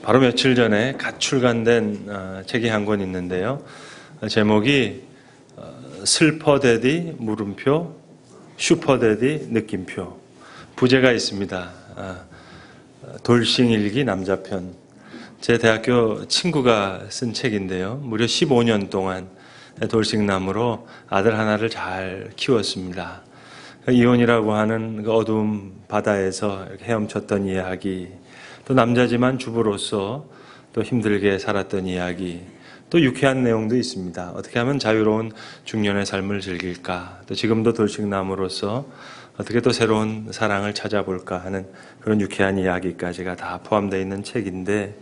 바로 며칠 전에 갓 출간된 책이 한 권 있는데요. 제목이 슬퍼데디 물음표 슈퍼데디 느낌표. 부제가 있습니다. 돌싱일기 남자편. 제 대학교 친구가 쓴 책인데요. 무려 15년 동안 돌싱남으로 아들 하나를 잘 키웠습니다. 이혼이라고 하는 그 어두운 바다에서 이렇게 헤엄쳤던 이야기, 또 남자지만 주부로서 또 힘들게 살았던 이야기, 또 유쾌한 내용도 있습니다. 어떻게 하면 자유로운 중년의 삶을 즐길까, 또 지금도 돌싱남으로서 어떻게 또 새로운 사랑을 찾아볼까 하는 그런 유쾌한 이야기까지가 다 포함되어 있는 책인데,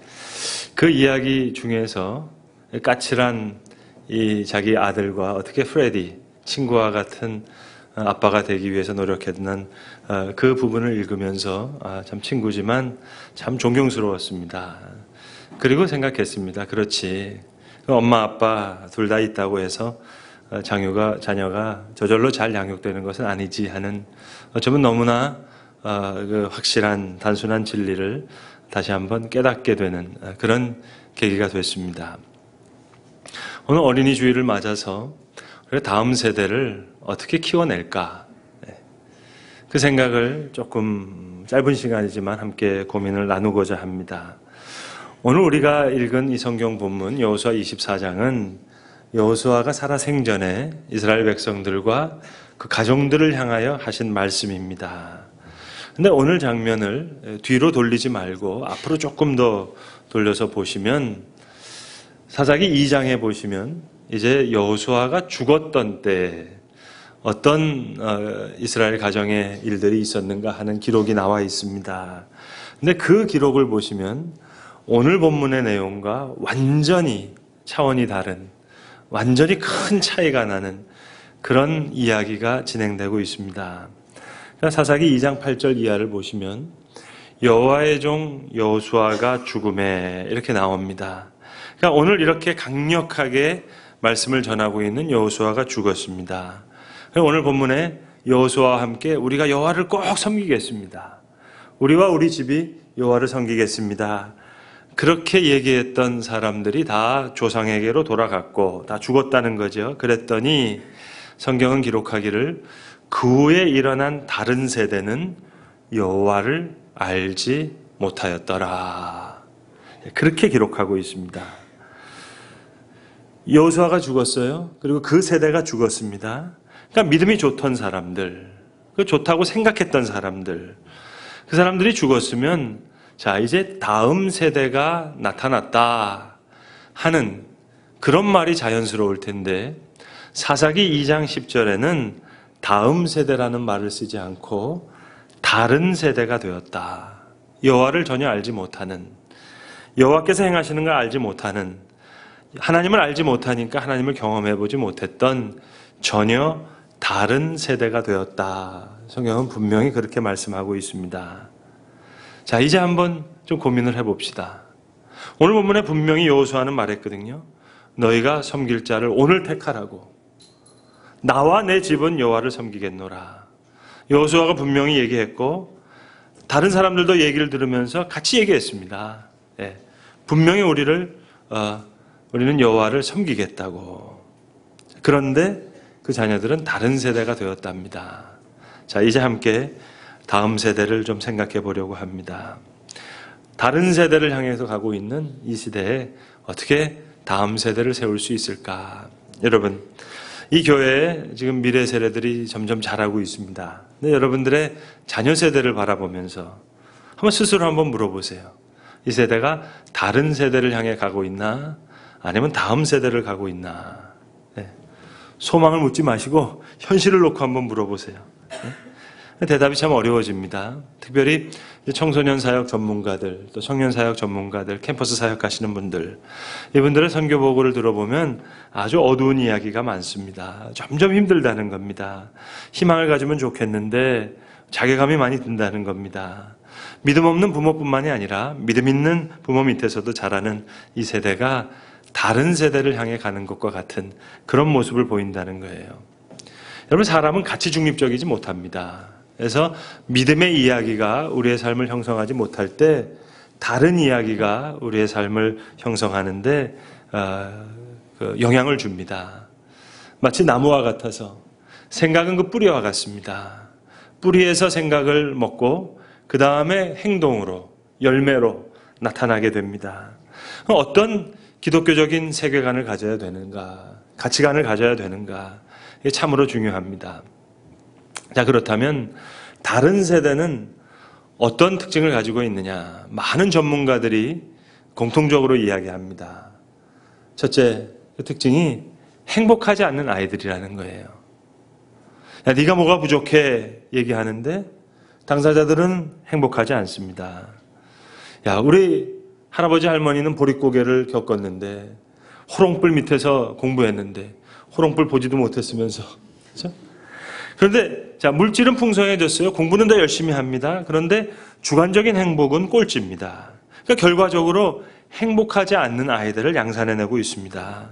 그 이야기 중에서 까칠한 이 자기 아들과 어떻게 프레디, 친구와 같은 아빠가 되기 위해서 노력했던 그 부분을 읽으면서 참 친구지만 참 존경스러웠습니다. 그리고 생각했습니다. 그렇지, 엄마 아빠 둘 다 있다고 해서 자녀가 저절로 잘 양육되는 것은 아니지 하는, 어쩌면 너무나 그 확실한 단순한 진리를 다시 한번 깨닫게 되는 그런 계기가 됐습니다. 오늘 어린이 주일을 맞아서 다음 세대를 어떻게 키워낼까, 그 생각을 조금 짧은 시간이지만 함께 고민을 나누고자 합니다. 오늘 우리가 읽은 이 성경 본문 여호수아 24장은 여호수아가 살아생전에 이스라엘 백성들과 그 가정들을 향하여 하신 말씀입니다. 근데 오늘 장면을 뒤로 돌리지 말고 앞으로 조금 더 돌려서 보시면, 사사기 2장에 보시면 이제 여호수아가 죽었던 때 어떤 이스라엘 가정의 일들이 있었는가 하는 기록이 나와 있습니다. 근데 그 기록을 보시면 오늘 본문의 내용과 완전히 차원이 다른, 완전히 큰 차이가 나는 그런 이야기가 진행되고 있습니다. 사사기 2장 8절 이하를 보시면 여호와의 종 여호수아가 죽음에 이렇게 나옵니다. 그러니까 오늘 이렇게 강력하게 말씀을 전하고 있는 여호수아가 죽었습니다. 오늘 본문에 여호수아와 함께 우리가 여호와를 꼭 섬기겠습니다, 우리와 우리 집이 여호와를 섬기겠습니다, 그렇게 얘기했던 사람들이 다 조상에게로 돌아갔고 다 죽었다는 거죠. 그랬더니 성경은 기록하기를 그 후에 일어난 다른 세대는 여호와를 알지 못하였더라, 그렇게 기록하고 있습니다. 여호수아가 죽었어요. 그리고 그 세대가 죽었습니다. 그러니까 믿음이 좋던 사람들, 좋다고 생각했던 사람들, 그 사람들이 죽었으면 자, 이제 다음 세대가 나타났다 하는 그런 말이 자연스러울 텐데, 사사기 2장 10절에는 다음 세대라는 말을 쓰지 않고 다른 세대가 되었다. 여호와를 전혀 알지 못하는, 여호와께서 행하시는 걸 알지 못하는, 하나님을 알지 못하니까 하나님을 경험해보지 못했던 전혀 다른 세대가 되었다. 성경은 분명히 그렇게 말씀하고 있습니다. 자, 이제 한번 좀 고민을 해봅시다. 오늘 본문에 분명히 여호수아는 말했거든요. 너희가 섬길 자를 오늘 택하라고. 나와 내 집은 여호와를 섬기겠노라. 여호수아가 분명히 얘기했고 다른 사람들도 얘기를 들으면서 같이 얘기했습니다. 분명히 우리는 여호와를 섬기겠다고. 그런데 그 자녀들은 다른 세대가 되었답니다. 자, 이제 함께 다음 세대를 좀 생각해 보려고 합니다. 다른 세대를 향해서 가고 있는 이 시대에 어떻게 다음 세대를 세울 수 있을까? 여러분, 이 교회에 지금 미래 세대들이 점점 자라고 있습니다. 근데 여러분들의 자녀 세대를 바라보면서 한번 스스로 한번 물어보세요. 이 세대가 다른 세대를 향해 가고 있나? 아니면 다음 세대를 가고 있나? 소망을 묻지 마시고 현실을 놓고 한번 물어보세요. 대답이 참 어려워집니다. 특별히 청소년 사역 전문가들, 또 청년 사역 전문가들, 캠퍼스 사역 하시는 분들, 이분들의 선교 보고를 들어보면 아주 어두운 이야기가 많습니다. 점점 힘들다는 겁니다. 희망을 가지면 좋겠는데 자괴감이 많이 든다는 겁니다. 믿음 없는 부모뿐만이 아니라 믿음 있는 부모 밑에서도 자라는 이 세대가 다른 세대를 향해 가는 것과 같은 그런 모습을 보인다는 거예요. 여러분, 사람은 가치 중립적이지 못합니다. 그래서 믿음의 이야기가 우리의 삶을 형성하지 못할 때 다른 이야기가 우리의 삶을 형성하는데 영향을 줍니다. 마치 나무와 같아서 생각은 그 뿌리와 같습니다. 뿌리에서 생각을 먹고 그 다음에 행동으로, 열매로 나타나게 됩니다. 어떤 기독교적인 세계관을 가져야 되는가, 가치관을 가져야 되는가, 이게 참으로 중요합니다. 자, 그렇다면 다른 세대는 어떤 특징을 가지고 있느냐? 많은 전문가들이 공통적으로 이야기합니다. 첫째, 그 특징이 행복하지 않는 아이들이라는 거예요. 야, 네가 뭐가 부족해 얘기하는데 당사자들은 행복하지 않습니다. 야, 우리 할아버지 할머니는 보릿고개를 겪었는데 호롱불 밑에서 공부했는데 호롱불 보지도 못했으면서, 그렇죠? 그런데 자, 물질은 풍성해졌어요. 공부는 더 열심히 합니다. 그런데 주관적인 행복은 꼴찌입니다. 그러니까 결과적으로 행복하지 않는 아이들을 양산해내고 있습니다.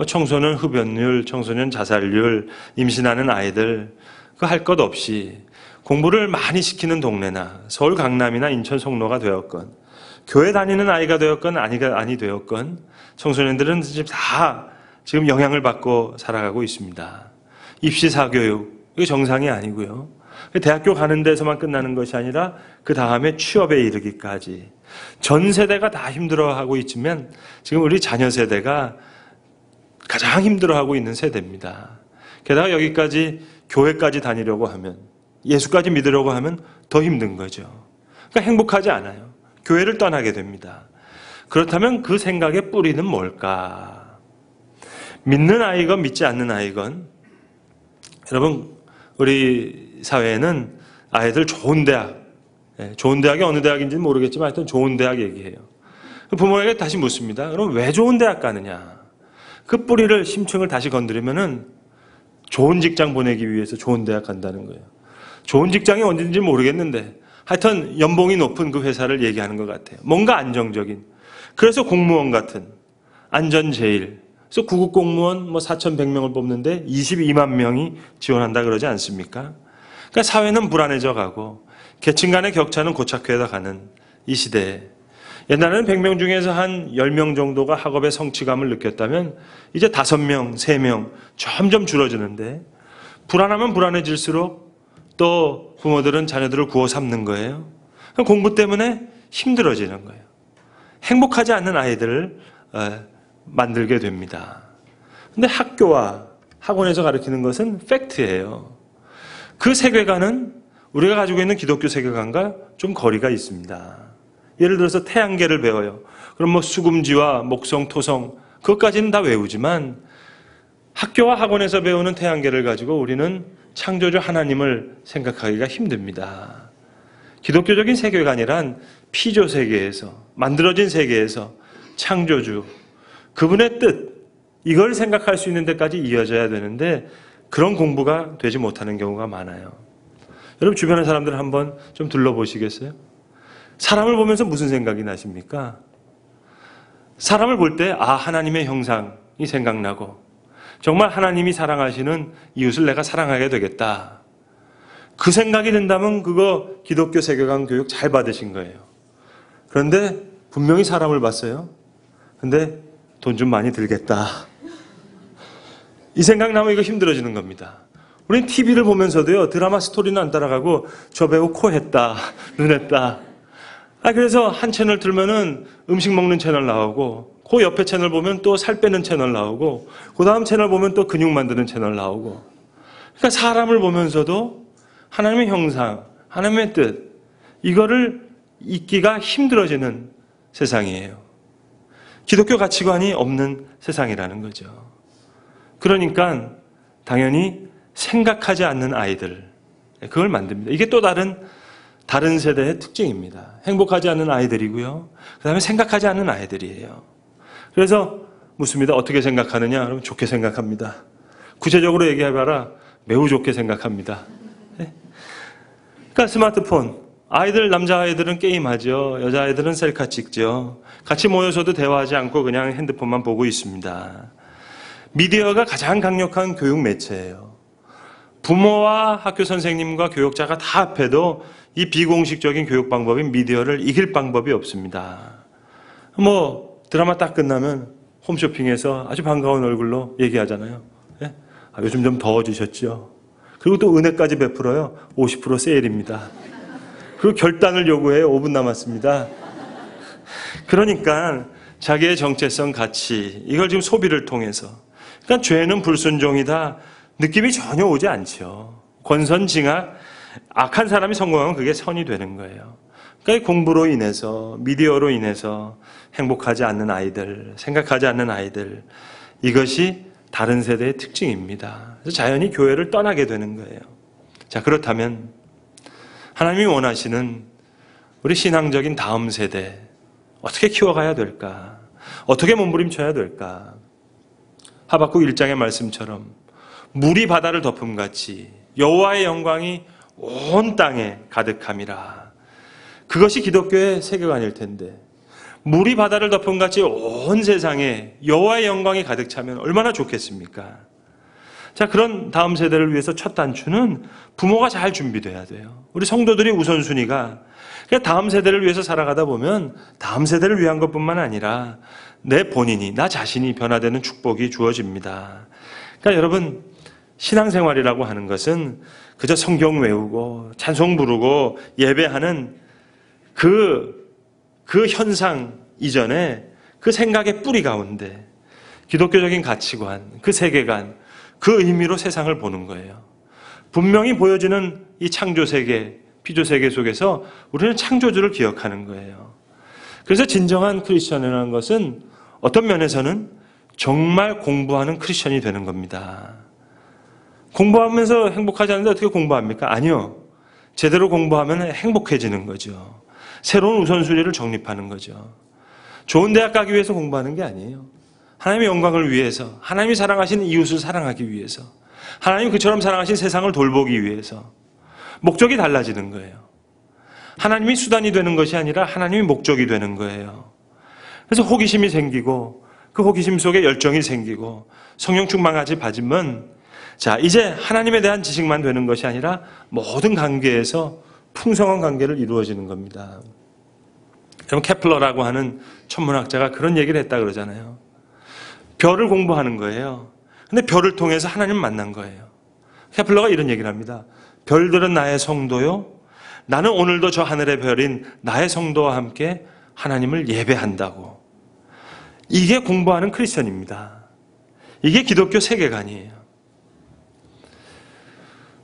청소년 흡연율, 청소년 자살률, 임신하는 아이들, 그 할 것 없이 공부를 많이 시키는 동네나 서울 강남이나 인천 송로가 되었건, 교회 다니는 아이가 되었건 아니 되었건, 청소년들은 다 지금 영향을 받고 살아가고 있습니다. 입시 사교육, 이게 정상이 아니고요. 대학교 가는 데서만 끝나는 것이 아니라 그 다음에 취업에 이르기까지 전 세대가 다 힘들어하고 있지만 지금 우리 자녀 세대가 가장 힘들어하고 있는 세대입니다. 게다가 여기까지 교회까지 다니려고 하면, 예수까지 믿으려고 하면 더 힘든 거죠. 그러니까 행복하지 않아요. 교회를 떠나게 됩니다. 그렇다면 그 생각의 뿌리는 뭘까? 믿는 아이건 믿지 않는 아이건, 여러분, 우리 사회에는 아이들 좋은 대학, 좋은 대학이 어느 대학인지는 모르겠지만 하여튼 좋은 대학 얘기해요. 부모에게 다시 묻습니다. 그럼 왜 좋은 대학 가느냐? 그 뿌리를, 심층을 다시 건드리면은 좋은 직장 보내기 위해서 좋은 대학 간다는 거예요. 좋은 직장이 어딘지 모르겠는데 하여튼 연봉이 높은 그 회사를 얘기하는 것 같아요. 뭔가 안정적인. 그래서 공무원 같은 안전제일. 그래서 구급 공무원 4,100명을 뽑는데 22만 명이 지원한다 그러지 않습니까? 그러니까 사회는 불안해져 가고 계층 간의 격차는 고착화해 가는 이 시대에 옛날에는 100명 중에서 한 10명 정도가 학업의 성취감을 느꼈다면 이제 5명, 3명 점점 줄어드는데 불안하면 불안해질수록 또 부모들은 자녀들을 구워 삼는 거예요. 공부 때문에 힘들어지는 거예요. 행복하지 않는 아이들을 만들게 됩니다. 근데 학교와 학원에서 가르치는 것은 팩트예요. 그 세계관은 우리가 가지고 있는 기독교 세계관과 좀 거리가 있습니다. 예를 들어서 태양계를 배워요. 그럼 수금지와 목성, 토성 그것까지는 다 외우지만 학교와 학원에서 배우는 태양계를 가지고 우리는 창조주 하나님을 생각하기가 힘듭니다. 기독교적인 세계관이란 피조 세계에서, 만들어진 세계에서 창조주, 그분의 뜻, 이걸 생각할 수 있는 데까지 이어져야 되는데 그런 공부가 되지 못하는 경우가 많아요. 여러분 주변의 사람들 한번 좀 둘러보시겠어요? 사람을 보면서 무슨 생각이 나십니까? 사람을 볼 때 하나님의 형상이 생각나고 정말 하나님이 사랑하시는 이웃을 내가 사랑하게 되겠다. 그 생각이 든다면 그거 기독교 세계관 교육 잘 받으신 거예요. 그런데 분명히 사람을 봤어요. 근데 돈 좀 많이 들겠다. 이 생각 나면 이거 힘들어지는 겁니다. 우리는 TV를 보면서도요, 드라마 스토리는 안 따라가고 저 배우 코 했다, 눈 했다. 그래서 한 채널 틀면은 음식 먹는 채널 나오고, 그 옆에 채널 보면 또 살 빼는 채널 나오고, 그 다음 채널 보면 또 근육 만드는 채널 나오고. 그러니까 사람을 보면서도 하나님의 형상, 하나님의 뜻, 이거를 잊기가 힘들어지는 세상이에요. 기독교 가치관이 없는 세상이라는 거죠. 그러니까 당연히 생각하지 않는 아이들, 그걸 만듭니다. 이게 또 다른 세대의 특징입니다. 행복하지 않는 아이들이고요. 그 다음에 생각하지 않는 아이들이에요. 그래서 묻습니다. 어떻게 생각하느냐? 그럼 좋게 생각합니다. 구체적으로 얘기해봐라. 매우 좋게 생각합니다. 네? 그러니까 스마트폰, 남자아이들은 게임하죠. 여자아이들은 셀카 찍죠. 같이 모여서도 대화하지 않고 그냥 핸드폰만 보고 있습니다. 미디어가 가장 강력한 교육 매체예요. 부모와 학교 선생님과 교육자가 다 합해도 이 비공식적인 교육 방법인 미디어를 이길 방법이 없습니다. 뭐 드라마 딱 끝나면 홈쇼핑에서 아주 반가운 얼굴로 얘기하잖아요. 예? 요즘 좀 더워지셨죠? 그리고 또 은혜까지 베풀어요. 50% 세일입니다. 그리고 결단을 요구해요. 5분 남았습니다. 그러니까 자기의 정체성 가치, 이걸 지금 소비를 통해서, 그러니까 죄는 불순종이다 느낌이 전혀 오지 않죠. 권선징악, 악한 사람이 성공하면 그게 선이 되는 거예요. 그러니까 공부로 인해서, 미디어로 인해서 행복하지 않는 아이들, 생각하지 않는 아이들, 이것이 다른 세대의 특징입니다. 그래서 자연히 교회를 떠나게 되는 거예요. 자, 그렇다면 하나님이 원하시는 우리 신앙적인 다음 세대 어떻게 키워가야 될까? 어떻게 몸부림쳐야 될까? 하박국 1장의 말씀처럼 물이 바다를 덮음같이 여호와의 영광이 온 땅에 가득함이라. 그것이 기독교의 세계관일 텐데 물이 바다를 덮음같이 온 세상에 여호와의 영광이 가득 차면 얼마나 좋겠습니까? 자, 그런 다음 세대를 위해서 첫 단추는 부모가 잘 준비돼야 돼요. 우리 성도들이 우선순위가, 그러니까 다음 세대를 위해서 살아가다 보면 다음 세대를 위한 것뿐만 아니라 내 본인이, 나 자신이 변화되는 축복이 주어집니다. 그러니까 여러분, 신앙생활이라고 하는 것은 그저 성경 외우고 찬송 부르고 예배하는 그 현상 이전에 그 생각의 뿌리 가운데 기독교적인 가치관, 그 세계관, 그 의미로 세상을 보는 거예요. 분명히 보여지는 이 창조세계, 피조세계 속에서 우리는 창조주를 기억하는 거예요. 그래서 진정한 크리스천이라는 것은 어떤 면에서는 정말 공부하는 크리스천이 되는 겁니다. 공부하면서 행복하지 않은데 어떻게 공부합니까? 아니요. 제대로 공부하면 행복해지는 거죠. 새로운 우선순위를 정립하는 거죠. 좋은 대학 가기 위해서 공부하는 게 아니에요. 하나님의 영광을 위해서, 하나님이 사랑하시는 이웃을 사랑하기 위해서, 하나님 그처럼 사랑하신 세상을 돌보기 위해서 목적이 달라지는 거예요. 하나님이 수단이 되는 것이 아니라 하나님이 목적이 되는 거예요. 그래서 호기심이 생기고 그 호기심 속에 열정이 생기고 성령 충만하지 받으면, 자, 이제 하나님에 대한 지식만 되는 것이 아니라 모든 관계에서 풍성한 관계를 이루어지는 겁니다. 여러분, 케플러라고 하는 천문학자가 그런 얘기를 했다 그러잖아요. 별을 공부하는 거예요. 근데 별을 통해서 하나님 만난 거예요. 케플러가 이런 얘기를 합니다. 별들은 나의 성도요. 나는 오늘도 저 하늘의 별인 나의 성도와 함께 하나님을 예배한다고. 이게 공부하는 크리스천입니다. 이게 기독교 세계관이에요.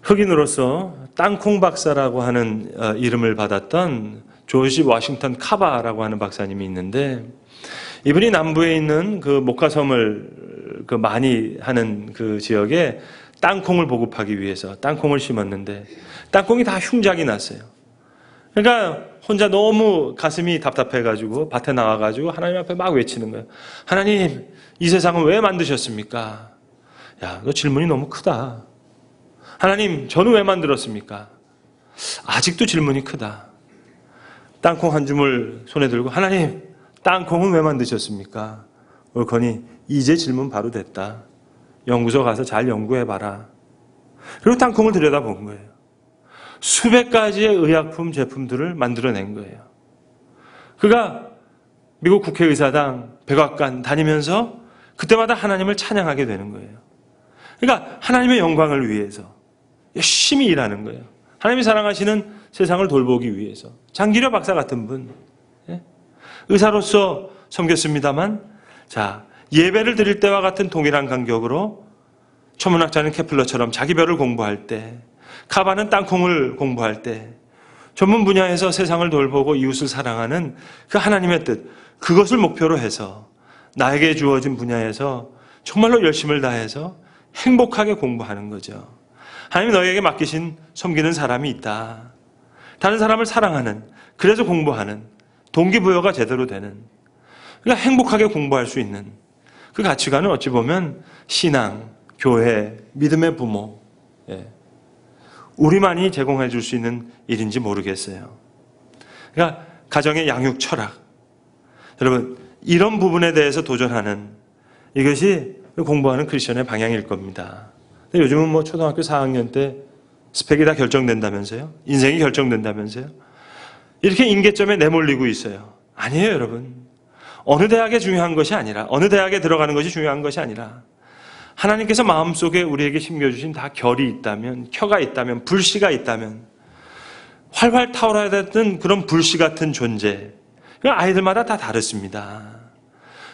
흑인으로서 땅콩 박사라고 하는 이름을 받았던 조지 워싱턴 카바라고 하는 박사님이 있는데, 이분이 남부에 있는 그 목화섬을 많이 하는 그 지역에 땅콩을 보급하기 위해서 땅콩을 심었는데 땅콩이 다 흉작이 났어요. 그러니까 혼자 너무 가슴이 답답해가지고 밭에 나와가지고 하나님 앞에 막 외치는 거예요. 하나님, 이 세상을 왜 만드셨습니까? 야, 너 질문이 너무 크다. 하나님, 저는 왜 만들었습니까? 아직도 질문이 크다. 땅콩 한 줌을 손에 들고, 하나님, 땅콩은 왜 만드셨습니까? 옳거니 이제 질문 바로 됐다. 연구소 가서 잘 연구해봐라. 그리고 땅콩을 들여다본 거예요. 수백 가지의 의약품 제품들을 만들어낸 거예요. 그가 미국 국회의사당, 백악관 다니면서 그때마다 하나님을 찬양하게 되는 거예요. 그러니까 하나님의 영광을 위해서 열심히 일하는 거예요. 하나님이 사랑하시는 세상을 돌보기 위해서. 장기려 박사 같은 분, 의사로서 섬겼습니다만, 자, 예배를 드릴 때와 같은 동일한 간격으로 천문학자는 케플러처럼 자기 별을 공부할 때, 카바는 땅콩을 공부할 때, 전문 분야에서 세상을 돌보고 이웃을 사랑하는 그 하나님의 뜻, 그것을 목표로 해서 나에게 주어진 분야에서 정말로 열심을 다해서 행복하게 공부하는 거죠. 하나님이 너에게 맡기신 섬기는 사람이 있다. 다른 사람을 사랑하는, 그래서 공부하는, 동기부여가 제대로 되는, 그러니까 행복하게 공부할 수 있는 그 가치관은 어찌 보면 신앙, 교회, 믿음의 부모, 우리만이 제공해 줄 수 있는 일인지 모르겠어요. 그러니까 가정의 양육 철학, 여러분 이런 부분에 대해서 도전하는 이것이 공부하는 크리스천의 방향일 겁니다. 근데 요즘은 뭐 초등학교 4학년 때 스펙이 다 결정된다면서요? 인생이 결정된다면서요? 이렇게 임계점에 내몰리고 있어요. 아니에요, 여러분. 어느 대학에 중요한 것이 아니라, 어느 대학에 들어가는 것이 중요한 것이 아니라, 하나님께서 마음속에 우리에게 심겨주신 다 결이 있다면, 켜가 있다면, 불씨가 있다면, 활활 타오라야 되던 그런 불씨 같은 존재, 아이들마다 다 다릅니다.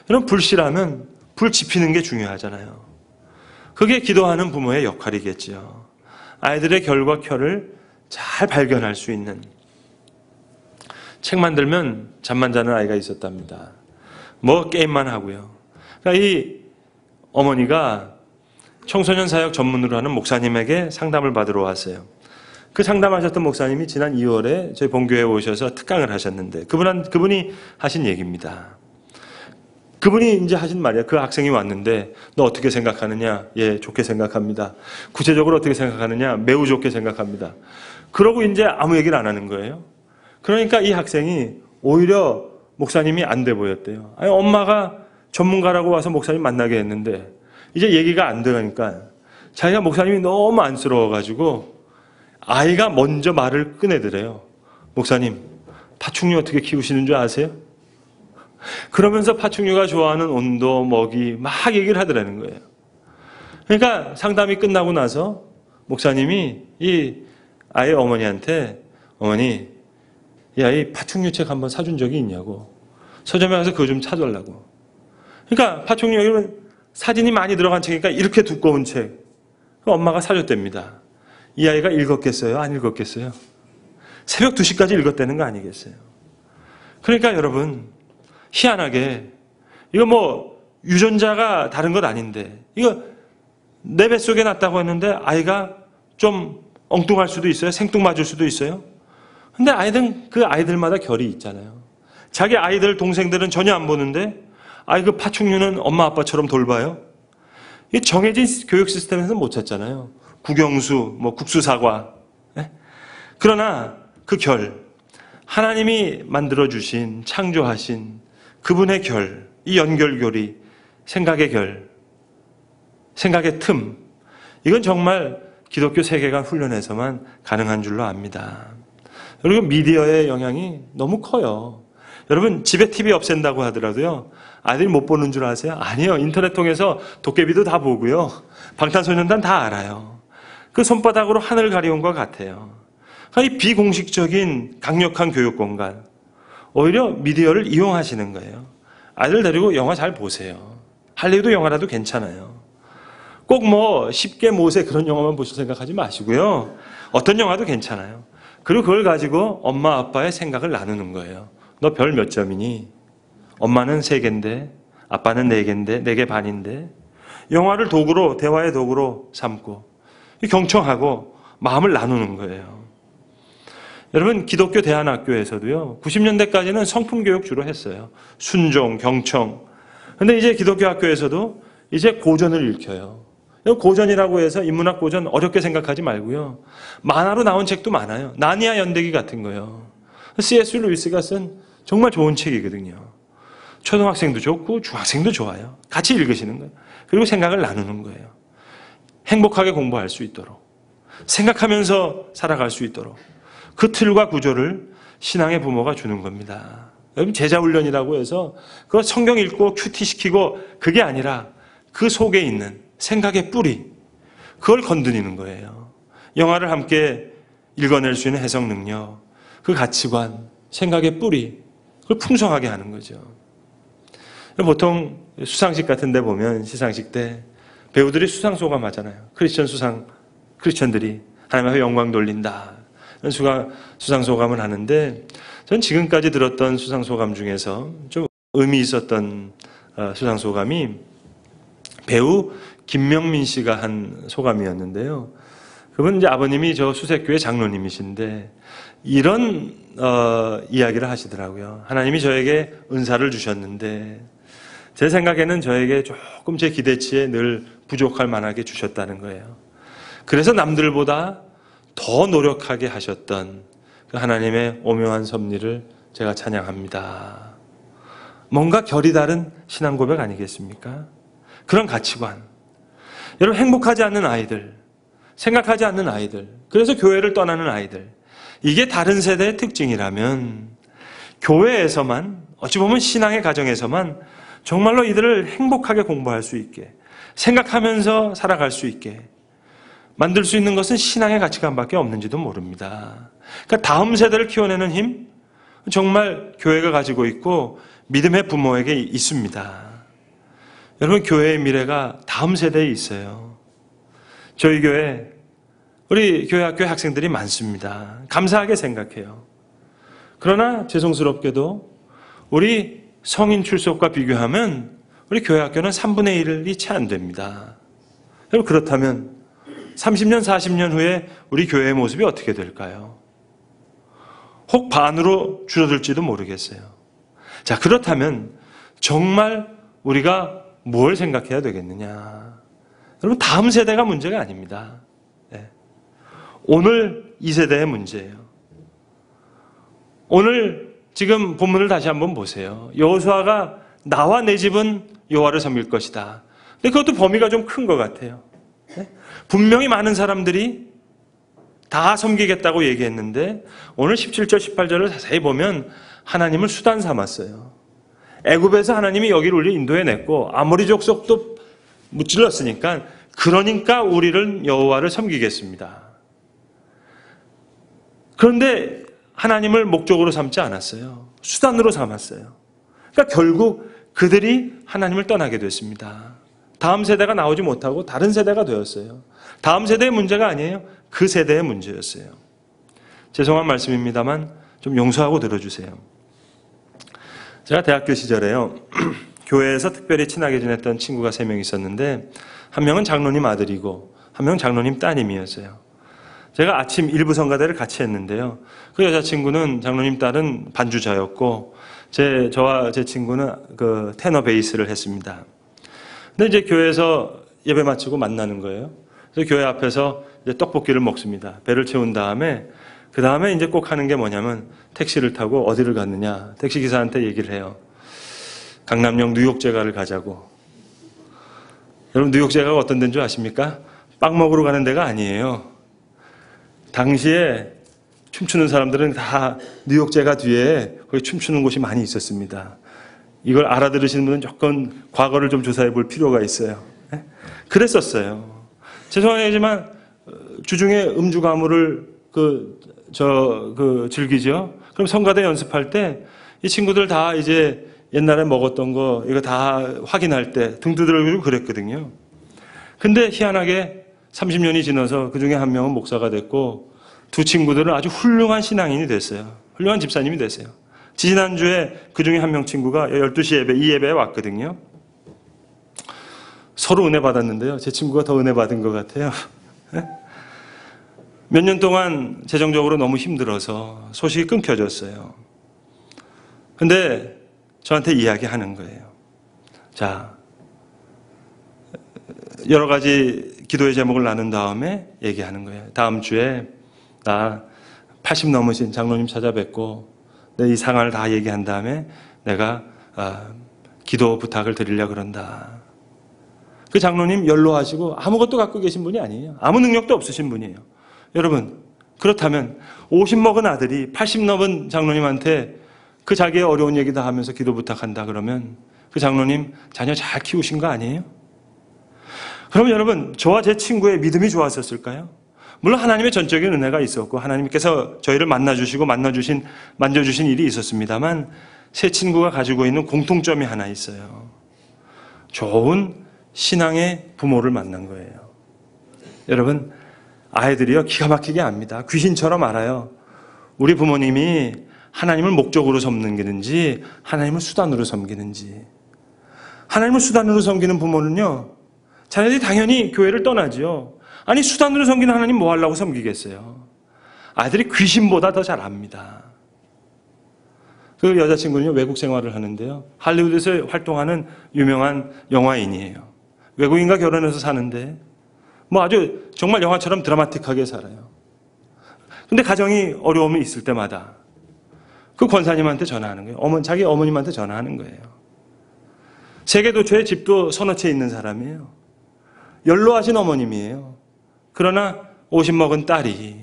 이런 불씨라면 불 지피는 게 중요하잖아요. 그게 기도하는 부모의 역할이겠죠. 아이들의 결과 켜를 잘 발견할 수 있는. 책만 들면 잠만 자는 아이가 있었답니다. 뭐 게임만 하고요. 그러니까 이 어머니가 청소년 사역 전문으로 하는 목사님에게 상담을 받으러 왔어요. 그 상담하셨던 목사님이 지난 2월에 저희 본교회에 오셔서 특강을 하셨는데 그분이 하신 얘기입니다. 그분이 이제 하신 말이야. 그 학생이 왔는데 너 어떻게 생각하느냐? 예, 좋게 생각합니다. 구체적으로 어떻게 생각하느냐? 매우 좋게 생각합니다. 그러고 이제 아무 얘기를 안 하는 거예요. 그러니까 이 학생이 오히려 목사님이 안 돼 보였대요. 아니, 엄마가 전문가라고 와서 목사님 만나게 했는데 이제 얘기가 안 들으니까 자기가 목사님이 너무 안쓰러워가지고 아이가 먼저 말을 꺼내더래요. 목사님, 파충류 어떻게 키우시는 줄 아세요? 그러면서 파충류가 좋아하는 온도, 먹이 막 얘기를 하더라는 거예요. 그러니까 상담이 끝나고 나서 목사님이 이 아이 어머니한테 어머니, 이 아이 파충류 책 한번 사준 적이 있냐고. 서점에 가서 그거 좀 사달라고. 그러니까 파충류 여기는 사진이 많이 들어간 책이니까 이렇게 두꺼운 책. 엄마가 사줬답니다. 이 아이가 읽었겠어요? 안 읽었겠어요? 새벽 2시까지 읽었다는 거 아니겠어요? 그러니까 여러분, 희한하게 이거 뭐 유전자가 다른 것 아닌데 이거 내 뱃속에 났다고 했는데 아이가 좀 엉뚱할 수도 있어요. 생뚱맞을 수도 있어요. 근데 아이들은 그 아이들마다 결이 있잖아요. 자기 아이들 동생들은 전혀 안 보는데 그 파충류는 엄마 아빠처럼 돌봐요. 이 정해진 교육 시스템에서는 못 찾잖아요. 국영수, 뭐 국수사과. 네? 그러나 그 결, 하나님이 만들어주신, 창조하신 그분의 결, 이 연결고리, 생각의 결, 생각의 틈, 이건 정말 기독교 세계관 훈련에서만 가능한 줄로 압니다. 그리고 미디어의 영향이 너무 커요. 여러분, 집에 TV 없앤다고 하더라도요, 아이들이 못 보는 줄 아세요? 아니요. 인터넷 통해서 도깨비도 다 보고요. 방탄소년단 다 알아요. 그 손바닥으로 하늘 가려운 것 같아요. 이 비공식적인 강력한 교육 공간, 오히려 미디어를 이용하시는 거예요. 아이들 데리고 영화 잘 보세요. 할리우드 영화라도 괜찮아요. 꼭 뭐 10개 모세 그런 영화만 보실 생각하지 마시고요. 어떤 영화도 괜찮아요. 그리고 그걸 가지고 엄마 아빠의 생각을 나누는 거예요. 너 별 몇 점이니? 엄마는 3개인데 아빠는 4개인데 4개 반인데. 영화를 도구로, 대화의 도구로 삼고 경청하고 마음을 나누는 거예요. 여러분, 기독교 대안학교에서도요, 90년대까지는 성품교육 주로 했어요. 순종, 경청. 근데 이제 기독교 학교에서도 이제 고전을 읽혀요. 고전이라고 해서 인문학 고전 어렵게 생각하지 말고요. 만화로 나온 책도 많아요. 나니아 연대기 같은 거요. C.S. 루이스가 쓴 정말 좋은 책이거든요. 초등학생도 좋고 중학생도 좋아요. 같이 읽으시는 거예요. 그리고 생각을 나누는 거예요. 행복하게 공부할 수 있도록. 생각하면서 살아갈 수 있도록. 그 틀과 구조를 신앙의 부모가 주는 겁니다. 여러분, 제자훈련이라고 해서 그거 성경 읽고 큐티시키고 그게 아니라 그 속에 있는 생각의 뿌리, 그걸 건드리는 거예요. 영화를 함께 읽어낼 수 있는 해석 능력, 그 가치관, 생각의 뿌리, 그걸 풍성하게 하는 거죠. 보통 수상식 같은 데 보면 시상식 때 배우들이 수상소감 하잖아요. 크리스천들이 하나님 앞에 영광 돌린다. 수상소감을 하는데 전 지금까지 들었던 수상소감 중에서 좀 의미 있었던 수상소감이 배우 김명민 씨가 한 소감이었는데요. 그분 이제 아버님이 저 수색교회 장로님이신데 이런 이야기를 하시더라고요. 하나님이 저에게 은사를 주셨는데 제 생각에는 저에게 조금 제 기대치에 늘 부족할 만하게 주셨다는 거예요. 그래서 남들보다 더 노력하게 하셨던 그 하나님의 오묘한 섭리를 제가 찬양합니다. 뭔가 결이 다른 신앙 고백 아니겠습니까? 그런 가치관. 여러분, 행복하지 않는 아이들, 생각하지 않는 아이들, 그래서 교회를 떠나는 아이들, 이게 다른 세대의 특징이라면 교회에서만, 어찌 보면 신앙의 가정에서만 정말로 이들을 행복하게 공부할 수 있게, 생각하면서 살아갈 수 있게 만들 수 있는 것은 신앙의 가치관밖에 없는지도 모릅니다. 그러니까 다음 세대를 키워내는 힘, 정말 교회가 가지고 있고 믿음의 부모에게 있습니다. 여러분, 교회의 미래가 다음 세대에 있어요. 저희 교회, 우리 교회 학교에 학생들이 많습니다. 감사하게 생각해요. 그러나 죄송스럽게도 우리 성인 출석과 비교하면 우리 교회 학교는 3분의 1이 채 안 됩니다. 여러분, 그렇다면 30년, 40년 후에 우리 교회의 모습이 어떻게 될까요? 혹 반으로 줄어들지도 모르겠어요. 자, 그렇다면 정말 우리가 뭘 생각해야 되겠느냐? 여러분, 다음 세대가 문제가 아닙니다. 네. 오늘 이 세대의 문제예요. 오늘 지금 본문을 다시 한번 보세요. 여호수아가 나와 내 집은 여호와를 섬길 것이다. 근데 그것도 범위가 좀 큰 것 같아요. 네? 분명히 많은 사람들이 다 섬기겠다고 얘기했는데 오늘 17절, 18절을 자세히 보면 하나님을 수단 삼았어요. 애굽에서 하나님이 여기를 우리 인도해냈고 아모리 족속도 무찔렀으니까 그러니까 우리를 여호와를 섬기겠습니다. 그런데 하나님을 목적으로 삼지 않았어요. 수단으로 삼았어요. 그러니까 결국 그들이 하나님을 떠나게 됐습니다. 다음 세대가 나오지 못하고 다른 세대가 되었어요. 다음 세대의 문제가 아니에요. 그 세대의 문제였어요. 죄송한 말씀입니다만 좀 용서하고 들어주세요. 제가 대학교 시절에요. 교회에서 특별히 친하게 지냈던 친구가 3명 있었는데 한 명은 장로님 아들이고 한 명은 장로님 따님이었어요. 제가 아침 일부 성가대를 같이 했는데요. 그 여자친구는 장로님 딸은 반주자였고 저와 제 친구는 그 테너 베이스를 했습니다. 근데 이제 교회에서 예배 마치고 만나는 거예요. 그래서 교회 앞에서 이제 떡볶이를 먹습니다. 배를 채운 다음에 그 다음에 이제 꼭 하는 게 뭐냐면 택시를 타고 어디를 갔느냐. 택시 기사한테 얘기를 해요. 강남역 뉴욕제가를 가자고. 여러분, 뉴욕제가가 어떤 데인 줄 아십니까? 빵 먹으러 가는 데가 아니에요. 당시에 춤추는 사람들은 다 뉴욕제가 뒤에 거기 춤추는 곳이 많이 있었습니다. 이걸 알아들으시는 분은 조금 과거를 좀 조사해 볼 필요가 있어요. 그랬었어요. 죄송하지만 주중에 음주 가무를 즐기죠. 그럼 성가대 연습할 때 이 친구들 다 이제 옛날에 먹었던 거 이거 다 확인할 때 등 두드리고 그랬거든요. 근데 희한하게 30년이 지나서 그 중에 한 명은 목사가 됐고 두 친구들은 아주 훌륭한 신앙인이 됐어요. 훌륭한 집사님이 됐어요. 지난주에 그 중에 한 명 친구가 12시 예배, 이 예배에 왔거든요. 서로 은혜 받았는데요. 제 친구가 더 은혜 받은 것 같아요. 몇 년 동안 재정적으로 너무 힘들어서 소식이 끊겨졌어요. 근데 저한테 이야기하는 거예요. 자, 여러 가지 기도의 제목을 나눈 다음에 얘기하는 거예요. 다음 주에 나 80 넘으신 장로님 찾아뵙고 내 이 상황을 다 얘기한 다음에 내가 기도 부탁을 드리려고 그런다. 그 장로님 연로하시고 아무것도 갖고 계신 분이 아니에요. 아무 능력도 없으신 분이에요. 여러분, 그렇다면 50 먹은 아들이 80 넘은 장로님한테 그 자기의 어려운 얘기 다 하면서 기도 부탁한다 그러면 그 장로님 자녀 잘 키우신 거 아니에요? 그럼 여러분, 저와 제 친구의 믿음이 좋았었을까요? 물론 하나님의 전적인 은혜가 있었고 하나님께서 저희를 만져주신 일이 있었습니다만 세 친구가 가지고 있는 공통점이 하나 있어요. 좋은 신앙의 부모를 만난 거예요. 여러분, 아이들이요 기가 막히게 압니다. 귀신처럼 알아요. 우리 부모님이 하나님을 목적으로 섬기는지 하나님을 수단으로 섬기는지. 하나님을 수단으로 섬기는 부모는요, 자녀들이 당연히 교회를 떠나죠. 아니, 수단으로 섬기는 하나님 뭐 하려고 섬기겠어요? 아이들이 귀신보다 더 잘 압니다. 그 여자친구는요, 외국 생활을 하는데요. 할리우드에서 활동하는 유명한 영화인이에요. 외국인과 결혼해서 사는데, 아주 정말 영화처럼 드라마틱하게 살아요. 근데 가정이 어려움이 있을 때마다 그 권사님한테 전화하는 거예요. 자기 어머님한테 전화하는 거예요. 세계도처에 집도 서너 채 있는 사람이에요. 연로하신 어머님이에요. 그러나 50 먹은 딸이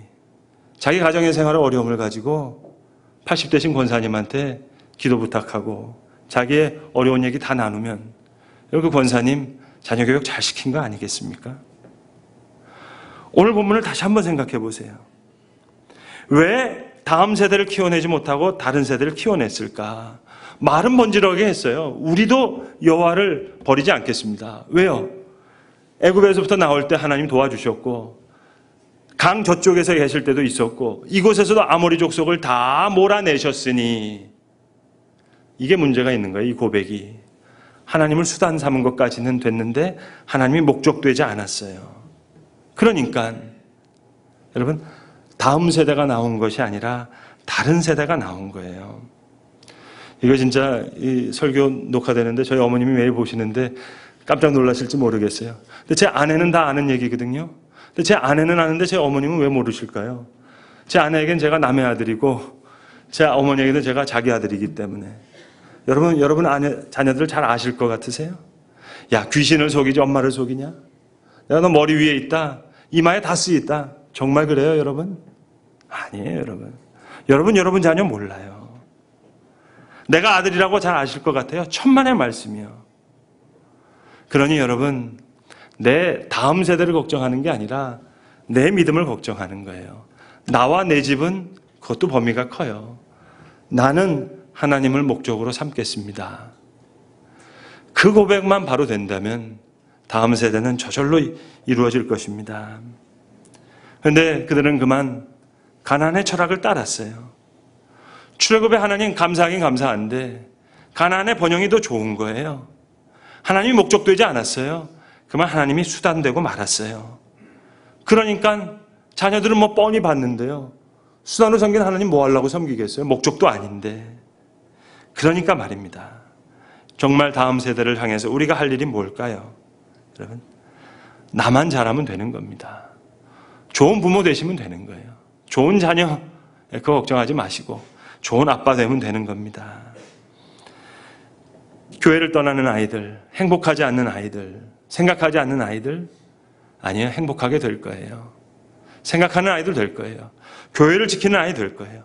자기 가정의 생활에 어려움을 가지고 80대신 권사님한테 기도 부탁하고 자기의 어려운 얘기 다 나누면 그 권사님 자녀 교육 잘 시킨 거 아니겠습니까? 오늘 본문을 다시 한번 생각해 보세요. 왜 다음 세대를 키워내지 못하고 다른 세대를 키워냈을까? 말은 번지르게 했어요. 우리도 여호와를 버리지 않겠습니다. 왜요? 애굽에서부터 나올 때 하나님 도와주셨고 강 저쪽에서 계실 때도 있었고 이곳에서도 아모리 족속을 다 몰아내셨으니 이게 문제가 있는 거예요. 이 고백이. 하나님을 수단 삼은 것까지는 됐는데 하나님이 목적되지 않았어요. 그러니까 여러분 다음 세대가 나온 것이 아니라 다른 세대가 나온 거예요. 이거 진짜 이 설교 녹화되는데 저희 어머님이 매일 보시는데 깜짝 놀라실지 모르겠어요. 근데 제 아내는 다 아는 얘기거든요. 근데 제 아내는 아는데 제 어머님은 왜 모르실까요? 제 아내에겐 제가 남의 아들이고 제 어머니에게는 제가 자기 아들이기 때문에. 여러분 자녀들 잘 아실 것 같으세요? 야, 귀신을 속이지 엄마를 속이냐? 내가 너 머리 위에 있다. 이마에 다 쓰있다. 정말 그래요, 여러분? 아니에요, 여러분. 여러분 자녀 몰라요. 내가 아들이라고 잘 아실 것 같아요. 천만의 말씀이요. 그러니 여러분, 내 다음 세대를 걱정하는 게 아니라 내 믿음을 걱정하는 거예요. 나와 내 집은 그것도 범위가 커요. 나는 하나님을 목적으로 삼겠습니다. 그 고백만 바로 된다면 다음 세대는 저절로 이루어질 것입니다. 그런데 그들은 그만 가나안의 철학을 따랐어요. 출애굽의 하나님 감사하긴 감사한데 가나안의 번영이 더 좋은 거예요. 하나님이 목적되지 않았어요. 그만 하나님이 수단되고 말았어요. 그러니까 자녀들은 뭐 뻔히 봤는데요. 수단으로 섬긴 하나님 뭐 하려고 섬기겠어요? 목적도 아닌데. 그러니까 말입니다. 정말 다음 세대를 향해서 우리가 할 일이 뭘까요? 여러분, 나만 잘하면 되는 겁니다. 좋은 부모 되시면 되는 거예요. 좋은 자녀, 그거 걱정하지 마시고 좋은 아빠 되면 되는 겁니다. 교회를 떠나는 아이들, 행복하지 않는 아이들, 생각하지 않는 아이들, 아니요, 행복하게 될 거예요. 생각하는 아이들 될 거예요. 교회를 지키는 아이 될 거예요.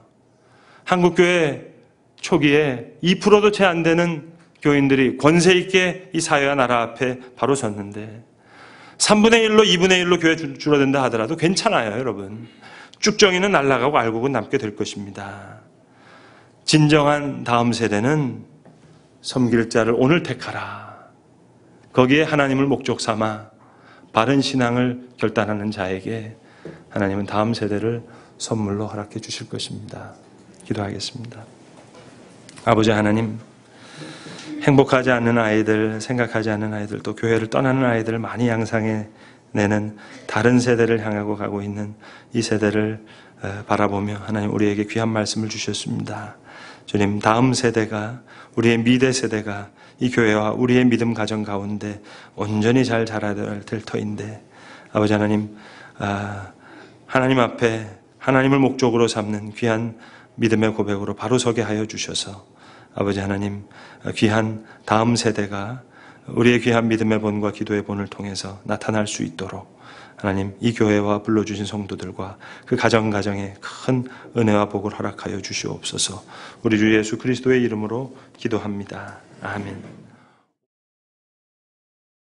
한국교회 초기에 2%도 채 안 되는 교인들이 권세 있게 이 사회와 나라 앞에 바로 섰는데 3분의 1로 2분의 1로 교회 줄어든다 하더라도 괜찮아요, 여러분. 쭉정이는 날아가고 알곡은 남게 될 것입니다. 진정한 다음 세대는 섬길 자를 오늘 택하라. 거기에 하나님을 목적 삼아 바른 신앙을 결단하는 자에게 하나님은 다음 세대를 선물로 허락해 주실 것입니다. 기도하겠습니다. 아버지 하나님, 행복하지 않는 아이들, 생각하지 않는 아이들, 또 교회를 떠나는 아이들을 많이 양상해내는 다른 세대를 향하고 가고 있는 이 세대를 바라보며 하나님 우리에게 귀한 말씀을 주셨습니다. 주님, 다음 세대가, 우리의 미래 세대가 이 교회와 우리의 믿음 가정 가운데 온전히 잘 자라야 될 터인데 아버지 하나님, 하나님 앞에 하나님을 목적으로 삼는 귀한 믿음의 고백으로 바로 서게 하여 주셔서 아버지 하나님, 귀한 다음 세대가 우리의 귀한 믿음의 본과 기도의 본을 통해서 나타날 수 있도록 하나님, 이 교회와 불러주신 성도들과 그 가정가정에 큰 은혜와 복을 허락하여 주시옵소서. 우리 주 예수 그리스도의 이름으로 기도합니다. 아멘.